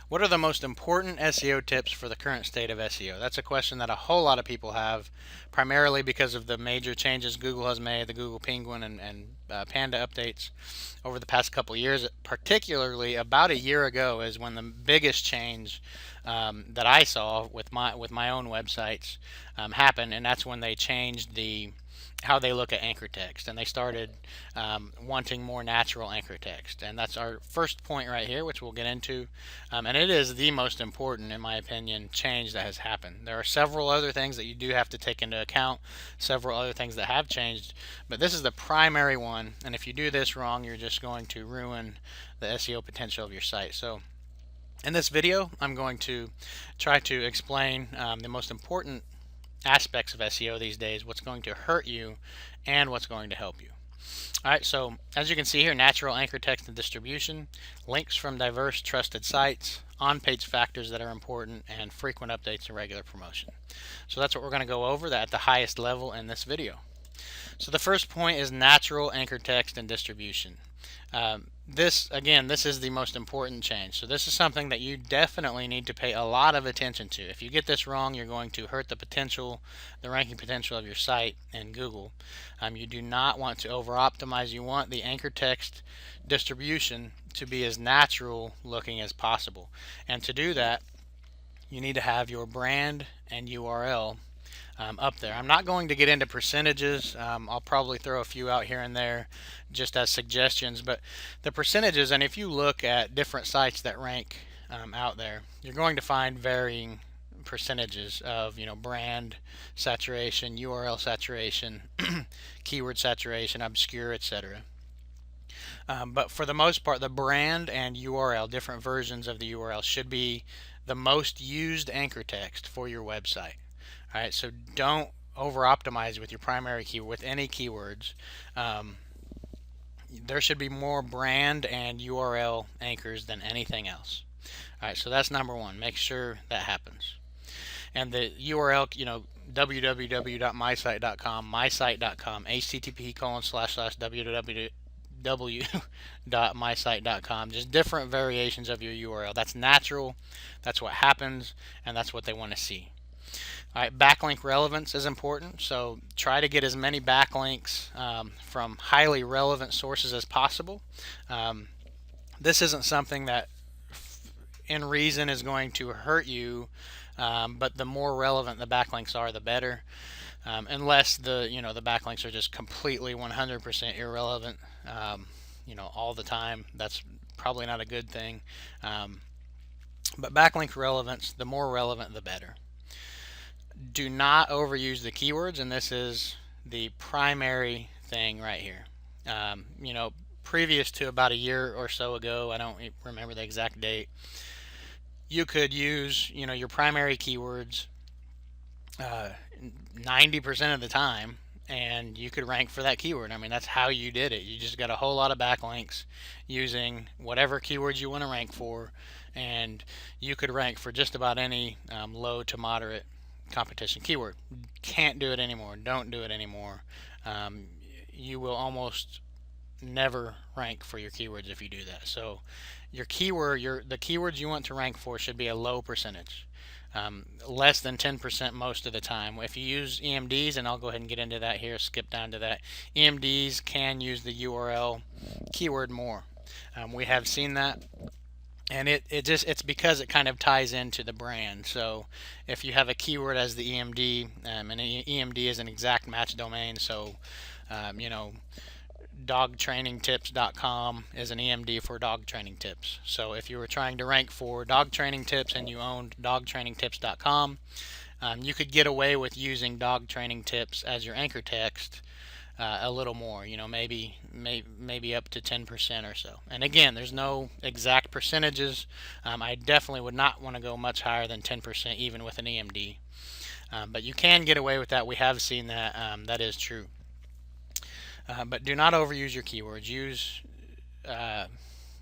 What are the most important SEO tips for the current state of SEO? That's a question that a whole lot of people have, primarily because of the major changes Google has made, the Google Penguin and Panda updates over the past couple of years. Particularly about a year ago is when the biggest change that I saw with my own websites happened, and that's when they changed the how they look at anchor text, and they started wanting more natural anchor text. And that's our first point right here, which we'll get into. And it is the most important, in my opinion, change that has happened. There are several other things that you do have to take into account, several other things that have changed, but this is the primary one. And if you do this wrong, you're just going to ruin the SEO potential of your site. So in this video, I'm going to try to explain the most important aspects of SEO these days, what's going to hurt you, and what's going to help you. All right, so as you can see here, natural anchor text and distribution, links from diverse trusted sites, on-page factors that are important, and frequent updates and regular promotion. So that's what we're going to go over that at the highest level in this video. So the first point is natural anchor text and distribution. This is the most important change. So this is something that you definitely need to pay a lot of attention to. If you get this wrong, you're going to hurt the ranking potential of your site in Google. You do not want to over-optimize. You want the anchor text distribution to be as natural looking as possible. And to do that, you need to have your brand and URL up there. I'm not going to get into percentages. I'll probably throw a few out here and there just as suggestions, but the percentages, and if you look at different sites that rank out there, you're going to find varying percentages of brand saturation, URL saturation, keyword saturation, obscure, etc. But for the most part, the brand and URL, different versions of the URL, should be the most used anchor text for your website. All right, so don't over optimize with your primary keyword, with any keywords. There should be more brand and URL anchors than anything else. All right, so that's number one. Make sure that happens. And the URL, www.mysite.com, mysite.com, http://www.mysite.com, just different variations of your URL. That's natural, that's what happens, and that's what they want to see. All right, backlink relevance is important, so try to get as many backlinks from highly relevant sources as possible. This isn't something that in reason is going to hurt you, but the more relevant the backlinks are, the better. Unless the backlinks are just completely 100% irrelevant, all the time. That's probably not a good thing. But backlink relevance, the more relevant, the better. Do not overuse the keywords, and this is the primary thing right here. Previous to about a year or so ago, I don't remember the exact date, you could use your primary keywords 90% of the time, and you could rank for that keyword. I mean, that's how you did it. You just got a whole lot of backlinks using whatever keywords you want to rank for, and you could rank for just about any low to moderate competition keyword. Can't do it anymore. Don't do it anymore. You will almost never rank for your keywords if you do that. So the keywords you want to rank for should be a low percentage. Less than 10% most of the time. If you use EMDs, and I'll go ahead and get into that here, skip down to that, EMDs can use the URL keyword more. We have seen that, and it's because it kind of ties into the brand. So if you have a keyword as the EMD, and EMD is an exact match domain, so dogtrainingtips.com is an EMD for dog training tips. So if you were trying to rank for dog training tips and you owned dogtrainingtips.com, you could get away with using dog training tips as your anchor text a little more, maybe up to 10% or so. And again, there's no exact percentages. I definitely would not want to go much higher than 10% even with an EMD. But you can get away with that. We have seen that. That is true. But do not overuse your keywords. Use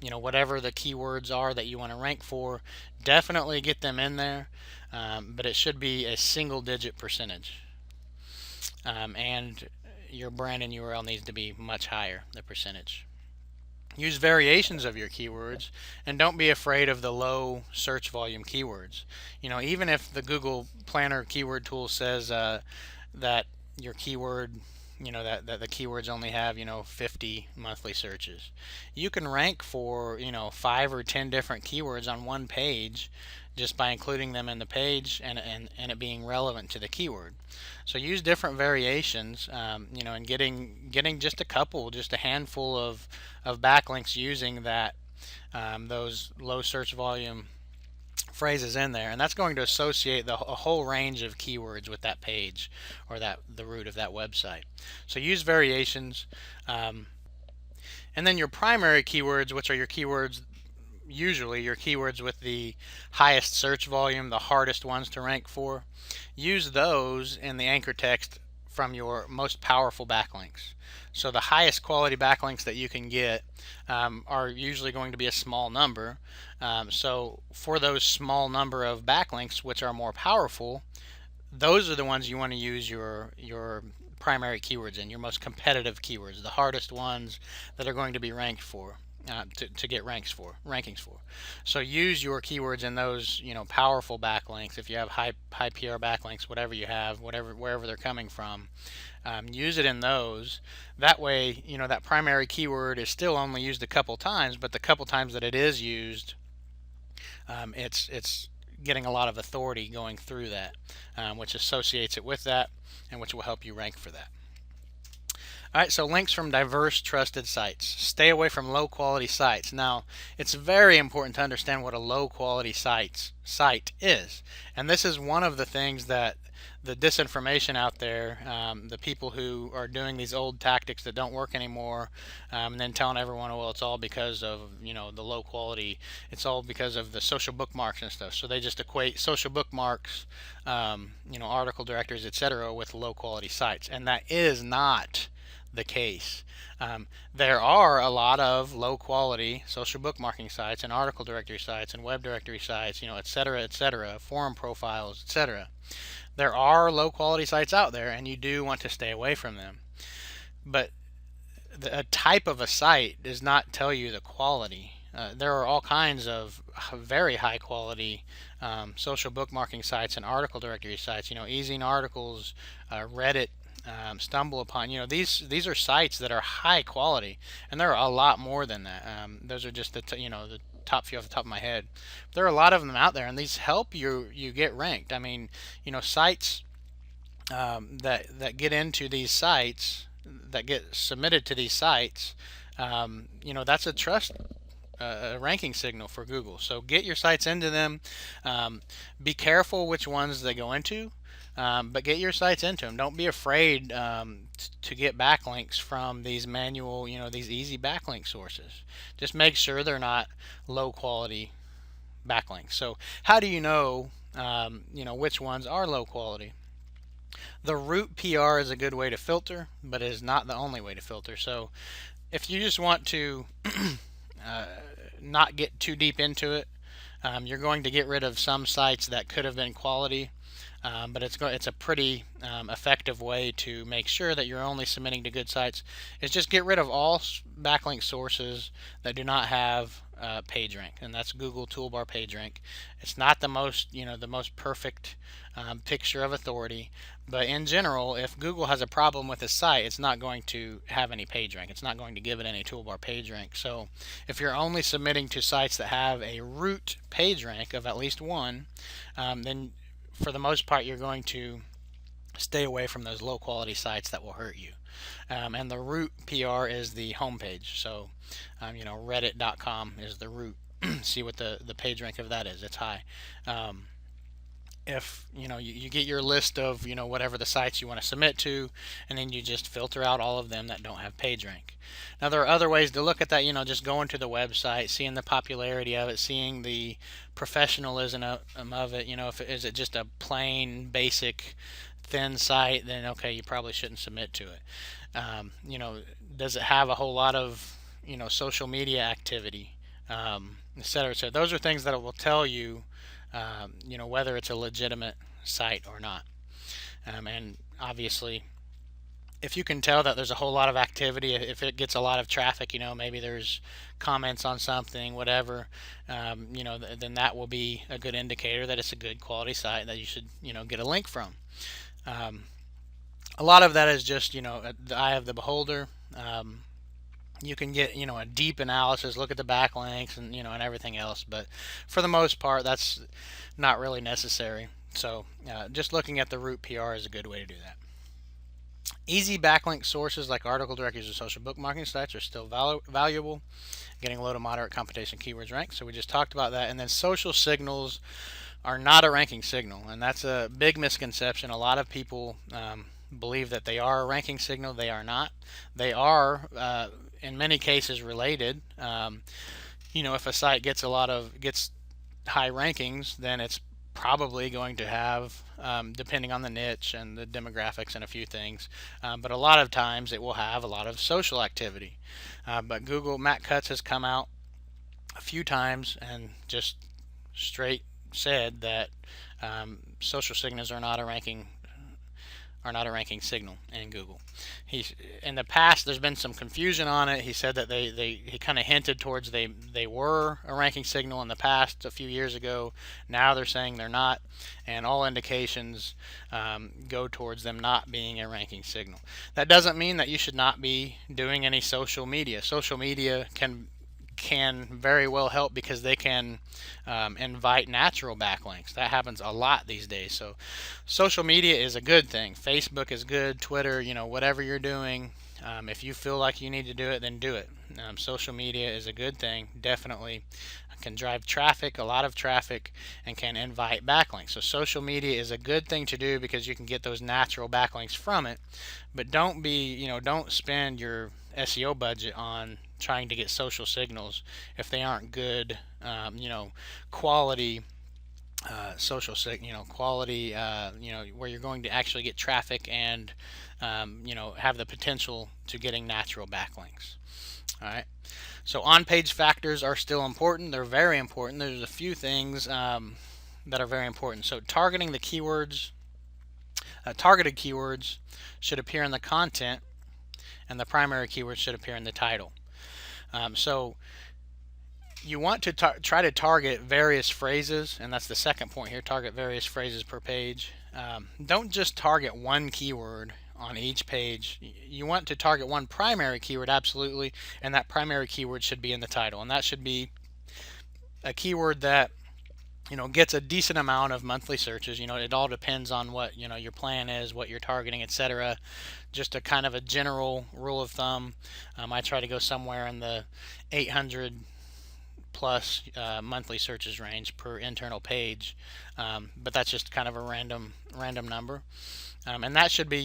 whatever the keywords are that you want to rank for. Definitely get them in there, but it should be a single-digit percentage. And your brand and URL needs to be much higher, the percentage. Use variations of your keywords, and don't be afraid of the low search volume keywords. Even if the Google Planner keyword tool says that your keyword, that the keywords only have 50 monthly searches, you can rank for 5 or 10 different keywords on one page just by including them in the page, and it being relevant to the keyword. So use different variations, and getting just a handful of backlinks using those low search volume phrases in there, and that's going to associate a whole range of keywords with that page or the root of that website. So use variations, and then your primary keywords, which are usually your keywords with the highest search volume, the hardest ones to rank for. Use those in the anchor text from your most powerful backlinks. So the highest quality backlinks that you can get are usually going to be a small number. So for those small number of backlinks, which are more powerful, those are the ones you want to use your primary keywords in, your most competitive keywords, the hardest ones that are going to be ranked for. To get rankings for. So use your keywords in those powerful backlinks. If you have high PR backlinks, whatever you have, wherever they're coming from, use it in those. That way, that primary keyword is still only used a couple times, but the couple times that it is used, it's getting a lot of authority going through that, which associates it with that, and which will help you rank for that. Alright, so links from diverse trusted sites. Stay away from low quality sites. Now, it's very important to understand what a low quality site is. And this is one of the things that the disinformation out there, the people who are doing these old tactics that don't work anymore, and then telling everyone, well, it's all because of the low quality, it's all because of the social bookmarks and stuff. So they just equate social bookmarks, article directories, etc., with low quality sites, and that is not the case. There are a lot of low quality social bookmarking sites and article directory sites and web directory sites, etc., forum profiles, etc. There are low quality sites out there, and you do want to stay away from them. But a type of a site does not tell you the quality. There are all kinds of very high quality social bookmarking sites and article directory sites, Easing Articles, Reddit, Stumble Upon. These are sites that are high quality, and there are a lot more than that. Those are just the top few off the top of my head. There are a lot of them out there, and these help you get ranked. I mean, sites that get into these sites, that get submitted to these sites, that's a trust ranking signal for Google. So get your sites into them. Be careful which ones they go into. But get your sites into them. Don't be afraid to get backlinks from these manual, these easy backlink sources. Just make sure they're not low quality backlinks. So how do you know, which ones are low quality? The root PR is a good way to filter, but it is not the only way to filter. So if you just want to not get too deep into it, you're going to get rid of some sites that could have been quality. But it's a pretty effective way to make sure that you're only submitting to good sites. Is just get rid of all backlink sources that do not have PageRank, and that's Google Toolbar PageRank. It's not the most perfect picture of authority, but in general, if Google has a problem with a site, it's not going to have any PageRank. It's not going to give it any Toolbar PageRank. So if you're only submitting to sites that have a root PageRank of at least one, then for the most part, you're going to stay away from those low quality sites that will hurt you. And the root PR is the home page. So, reddit.com is the root. See what the page rank of that is. It's high. If you get your list of whatever the sites you want to submit to, and then you just filter out all of them that don't have PageRank. Now there are other ways to look at that. Just going to the website, seeing the popularity of it, seeing the professionalism of it. Is it just a plain basic thin site, then okay, you probably shouldn't submit to it. Does it have a whole lot of social media activity, etc. So those are things that will tell you whether it's a legitimate site or not. And obviously, if you can tell that there's a whole lot of activity, if it gets a lot of traffic, maybe there's comments on something, whatever, then that will be a good indicator that it's a good quality site that you should, get a link from. Um, a lot of that is just, the eye of the beholder. You can get, a deep analysis, look at the backlinks and everything else, but for the most part, that's not really necessary. So just looking at the root PR is a good way to do that. Easy backlink sources like article directories or social bookmarking sites are still valuable, getting low to moderate competition keywords ranked. So we just talked about that. And then social signals are not a ranking signal, and that's a big misconception. A lot of people believe that they are a ranking signal. They are not. They are, in many cases, related. If a site gets high rankings, then it's probably going to have, depending on the niche and the demographics and a few things, but a lot of times it will have a lot of social activity. But Matt Cutts has come out a few times and just straight said that social signals are not a ranking signal in Google. In the past, there's been some confusion on it. He said that he kind of hinted towards they were a ranking signal in the past a few years ago. Now they're saying they're not, and all indications go towards them not being a ranking signal. That doesn't mean that you should not be doing any social media. Social media can very well help because they can invite natural backlinks. That happens a lot these days. So social media is a good thing. Facebook is good, Twitter, whatever you're doing. If you feel like you need to do it, then do it. Social media is a good thing, definitely. Can drive traffic, a lot of traffic, and can invite backlinks. So social media is a good thing to do because you can get those natural backlinks from it. But don't spend your SEO budget on trying to get social signals if they aren't good, quality social quality, where you're going to actually get traffic and, have the potential to getting natural backlinks. All right. So on-page factors are still important. They're very important. There's a few things that are very important. So targeting the keywords, targeted keywords should appear in the content, and the primary keywords should appear in the title. So you want to try to target various phrases, and that's the second point here, target various phrases per page. Don't just target one keyword on each page. You want to target one primary keyword, absolutely, and that primary keyword should be in the title, and that should be a keyword that gets a decent amount of monthly searches. It all depends on what your plan is, what you're targeting, etc. Just a kind of a general rule of thumb. I try to go somewhere in the 800 plus monthly searches range per internal page, but that's just kind of a random number. And that should be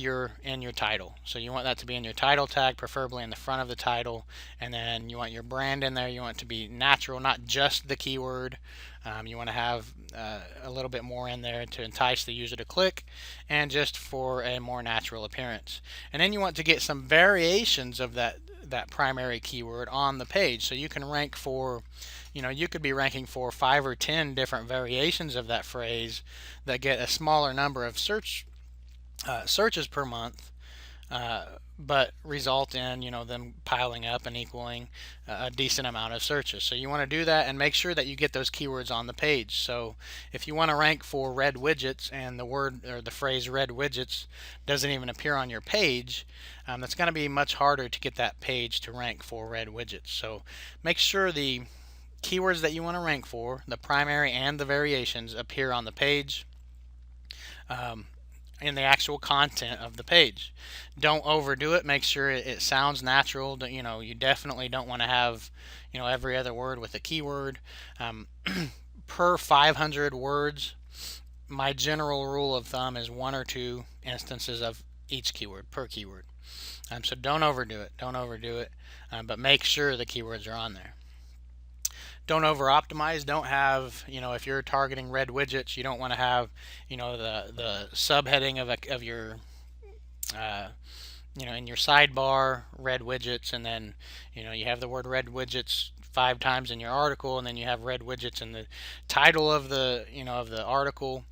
in your title. So you want that to be in your title tag, preferably in the front of the title, and then you want your brand in there. You want it to be natural, not just the keyword. You want to have a little bit more in there to entice the user to click, and just for a more natural appearance. And then you want to get some variations of that primary keyword on the page, so you can rank for, you could be ranking for 5 or 10 different variations of that phrase that get a smaller number of searches per month, but result in them piling up and equaling a decent amount of searches. So you want to do that and make sure that you get those keywords on the page. So if you want to rank for red widgets and the word or the phrase red widgets doesn't even appear on your page, that's going to be much harder to get that page to rank for red widgets. So make sure the keywords that you want to rank for, the primary and the variations, appear on the page. In the actual content of the page. Don't overdo it. Make sure it sounds natural. You definitely don't want to have every other word with a keyword. Per 500 words, my general rule of thumb is 1 or 2 instances of each keyword per keyword. So don't overdo it. But make sure the keywords are on there. Don't over optimize. Don't have, if you're targeting red widgets, you don't want to have, the subheading of your, in your sidebar, red widgets, and then, you have the word red widgets 5 times in your article, and then you have red widgets in the title of the, of the article,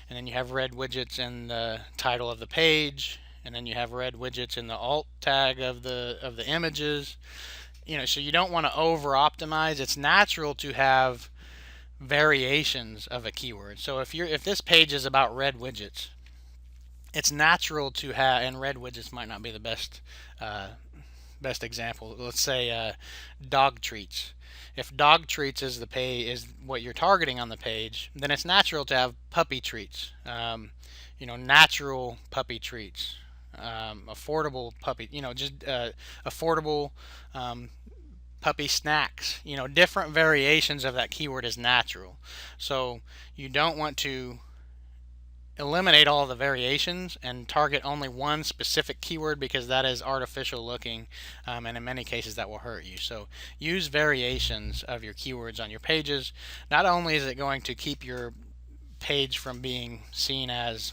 and then you have red widgets in the title of the page, and then you have red widgets in the alt tag of the images. So you don't want to over optimize. It's natural to have variations of a keyword. So if this page is about red widgets, it's natural to have, and red widgets might not be the best example. Let's say dog treats. If dog treats is what you're targeting on the page, then it's natural to have puppy treats. Natural puppy treats, affordable puppy. Just affordable puppy snacks. Different variations of that keyword is natural. So you don't want to eliminate all the variations and target only one specific keyword, because that is artificial looking, and in many cases that will hurt you. So use variations of your keywords on your pages. Not only is it going to keep your page from being seen as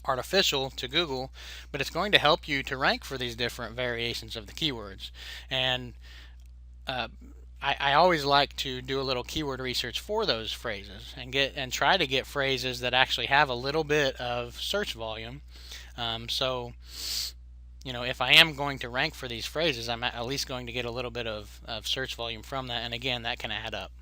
artificial to Google, but it's going to help you to rank for these different variations of the keywords. And I always like to do a little keyword research for those phrases and try to get phrases that actually have a little bit of search volume. So if I am going to rank for these phrases, I'm at least going to get a little bit of search volume from that, and again, that can add up.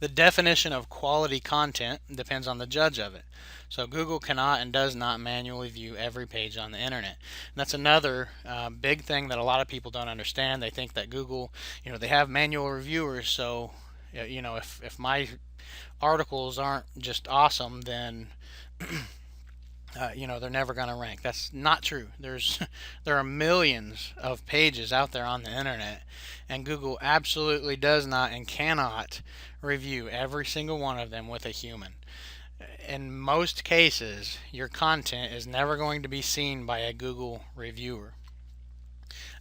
The definition of quality content depends on the judge of it. So Google cannot and does not manually view every page on the internet. And that's another big thing that a lot of people don't understand. They think that Google, they have manual reviewers, so if my articles aren't just awesome, then they're never going to rank. That's not true. There are millions of pages out there on the internet, and Google absolutely does not and cannot review every single one of them with a human. In most cases, your content is never going to be seen by a Google reviewer.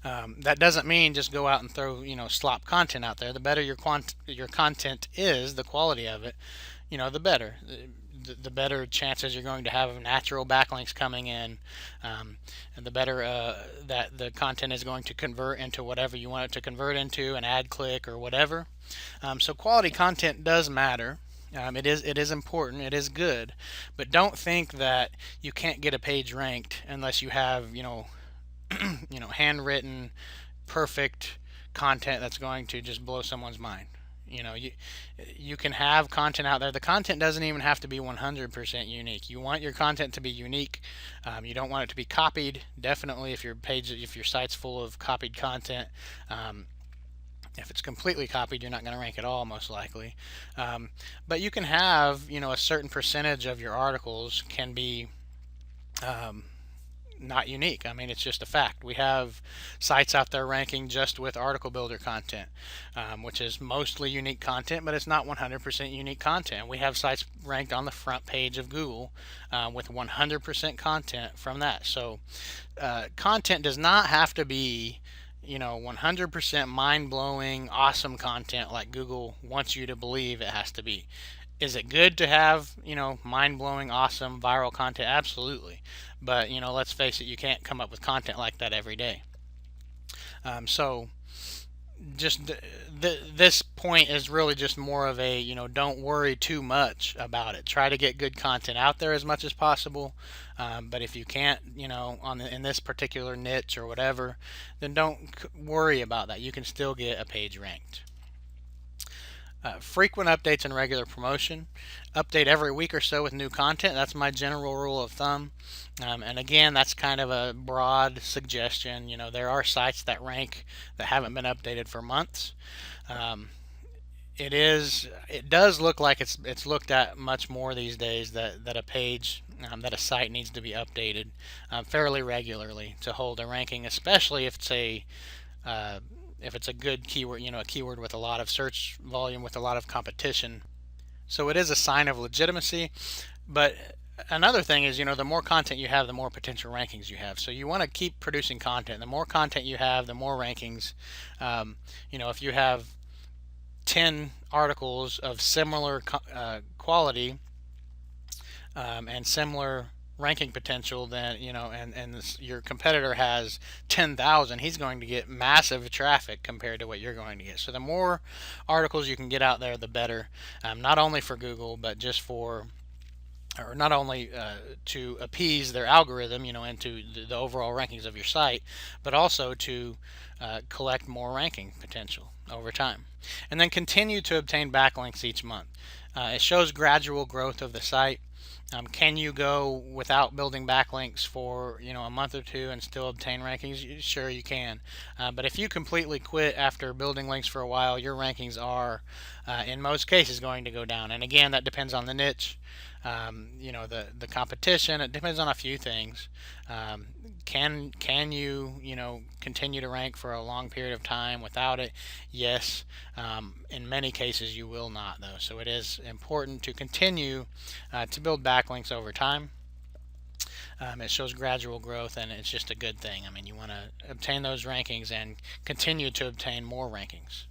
That doesn't mean just go out and throw slop content out there. The better your content is, the quality of it, the better. The better chances you're going to have of natural backlinks coming in, and the better that the content is going to convert into whatever you want it to convert into, an ad click or whatever. So quality content does matter. It is important. It is good, but don't think that you can't get a page ranked unless you have handwritten, perfect content that's going to just blow someone's mind. You can have content out there. The content doesn't even have to be 100% unique. You want your content to be unique. You don't want it to be copied. Definitely, if your site's full of copied content, if it's completely copied, you're not going to rank at all, most likely. But you can have, a certain percentage of your articles can be not unique. I mean, it's just a fact. We have sites out there ranking just with article builder content, which is mostly unique content, but it's not 100% unique content. We have sites ranked on the front page of Google with 100% content from that. So content does not have to be 100% mind-blowing, awesome content like Google wants you to believe it has to be. Is it good to have, mind-blowing, awesome, viral content? Absolutely. But, let's face it, you can't come up with content like that every day. So just this point is really just more of a, don't worry too much about it. Try to get good content out there as much as possible. But if you can't, in this particular niche or whatever, then don't worry about that. You can still get a page ranked. Frequent updates and regular promotion. Update every week or so with new content. That's my general rule of thumb. And again, that's kind of a broad suggestion. There are sites that rank that haven't been updated for months. It does look like it's looked at much more these days that a page, that a site needs to be updated fairly regularly to hold a ranking, especially if it's a good keyword, a keyword with a lot of search volume, with a lot of competition. So it is a sign of legitimacy. But another thing is, the more content you have, the more potential rankings you have. So you want to keep producing content. The more content you have, the more rankings. If you have 10 articles of similar quality and similar ranking potential, then and your competitor has 10,000, he's going to get massive traffic compared to what you're going to get. So the more articles you can get out there, the better, not only for Google, but just for or not only to appease their algorithm, into the overall rankings of your site, but also to collect more ranking potential over time. And then continue to obtain backlinks each month. It shows gradual growth of the site. Can you go without building backlinks for a month or two and still obtain rankings? Sure, you can. But if you completely quit after building links for a while, your rankings are, in most cases, going to go down. And again, that depends on the niche, the competition. It depends on a few things. Um, can you continue to rank for a long period of time without it? Yes. In many cases, you will not, though. So it is important to continue to build backlinks over time. It shows gradual growth, and it's just a good thing. I mean, you want to obtain those rankings and continue to obtain more rankings.